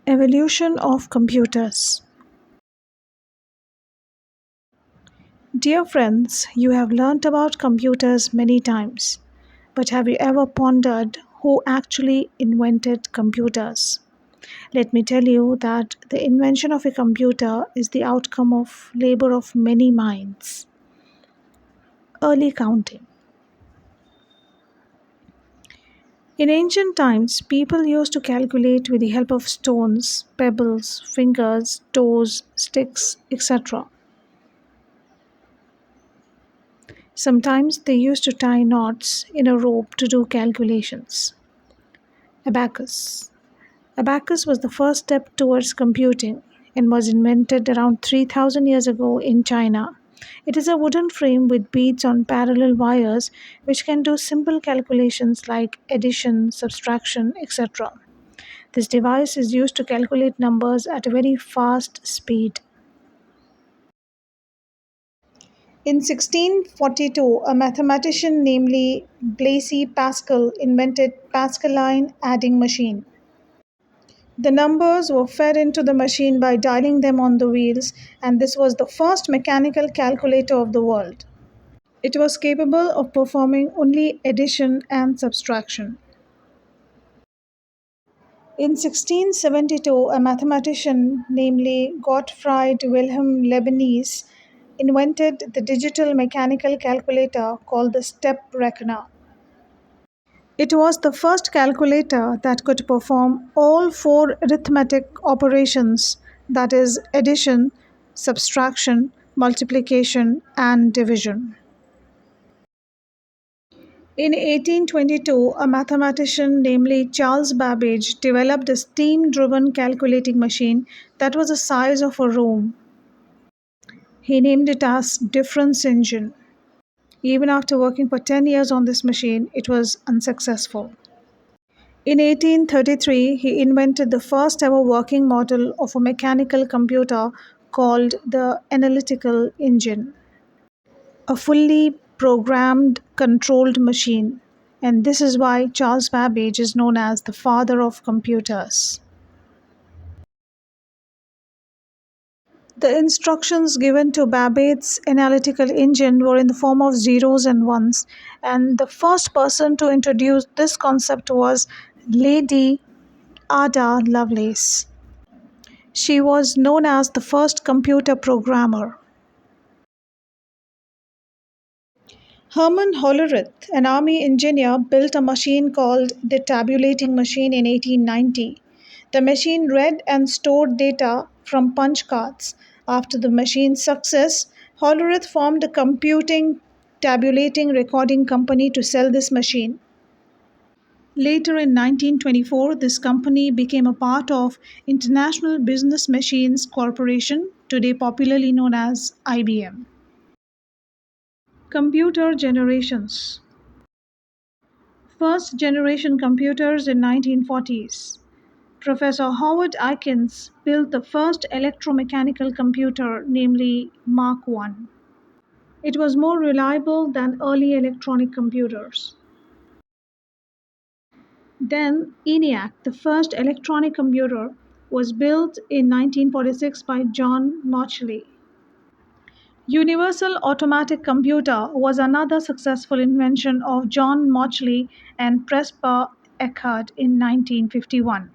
Evolution of computers. Dear friends, you have learnt about computers many times, but have you ever pondered who actually invented computers? Let me tell you that the invention of a computer is the outcome of labor of many minds. Early counting. In ancient times, people used to calculate with the help of stones, pebbles, fingers, toes, sticks, etc. Sometimes they used to tie knots in a rope to do calculations. Abacus. Abacus was the first step towards computing and was invented around 3000 years ago in China. It is a wooden frame with beads on parallel wires which can do simple calculations like addition, subtraction, etc. This device is used to calculate numbers at a very fast speed. In 1642, a mathematician namely Blaise Pascal invented Pascaline adding machine. The numbers were fed into the machine by dialing them on the wheels, and this was the first mechanical calculator of the world. It was capable of performing only addition and subtraction. In 1672, a mathematician, namely Gottfried Wilhelm Leibniz, invented the digital mechanical calculator called the step reckoner. It was the first calculator that could perform all four arithmetic operations, that is, addition, subtraction, multiplication, and division. In 1822, a mathematician, namely Charles Babbage, developed a steam driven calculating machine that was the size of a room. He named it as Difference Engine. Even after working for 10 years on this machine, it was unsuccessful. In 1833, he invented the first ever working model of a mechanical computer called the analytical engine, a fully programmed, controlled machine. And this is why Charles Babbage is known as the father of computers. The instructions given to Babbage's analytical engine were in the form of zeros and ones, and the first person to introduce this concept was Lady Ada Lovelace. She was known as the first computer programmer. Herman Hollerith, an army engineer, built a machine called the tabulating machine in 1890. The machine read and stored data from punch cards. After the machine's success, Hollerith formed a computing tabulating recording company to sell this machine. Later in 1924, this company became a part of International Business Machines Corporation, today popularly known as IBM. Computer generations. First generation computers in 1940s. Professor Howard Aikens built the first electromechanical computer, namely Mark I. It was more reliable than early electronic computers. Then ENIAC, the first electronic computer, was built in 1946 by John Mauchly. Universal Automatic Computer was another successful invention of John Mauchly and Presper Eckert in 1951.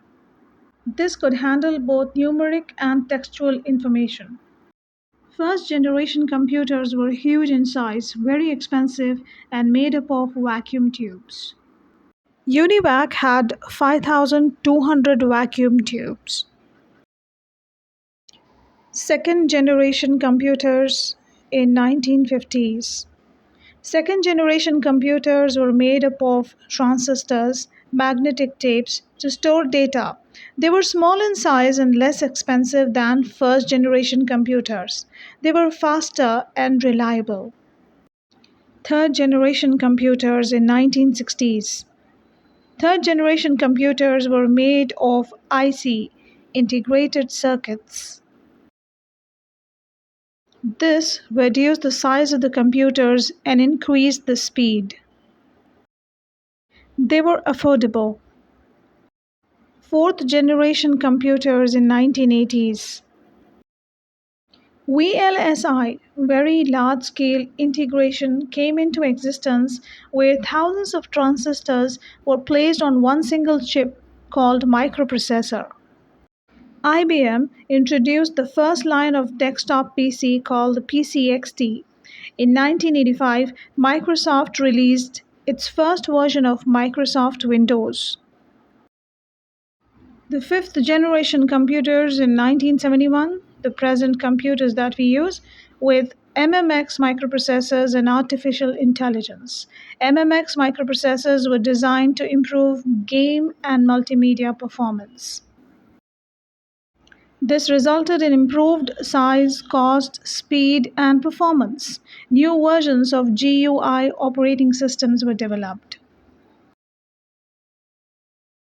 This could handle both numeric and textual information. First generation computers were huge in size, very expensive, and made up of vacuum tubes. UNIVAC had 5,200 vacuum tubes. Second generation computers in 1950s. Second generation computers were made up of transistors, magnetic tapes to store data. They were small in size and less expensive than first generation computers. They were faster and reliable. Third generation computers in 1960s. Third generation computers were made of IC, integrated circuits. This reduced the size of the computers and increased the speed. They were affordable. fourth generation computers in 1980s. VLSI, very large scale integration, came into existence where thousands of transistors were placed on one single chip called microprocessor. IBM introduced the first line of desktop PC called the PCXT. In 1985, Microsoft released its first version of Microsoft Windows. The fifth generation computers in 1971, the present computers that we use, with MMX microprocessors and artificial intelligence. MMX microprocessors were designed to improve game and multimedia performance. This resulted in improved size, cost, speed, and performance. New versions of GUI operating systems were developed.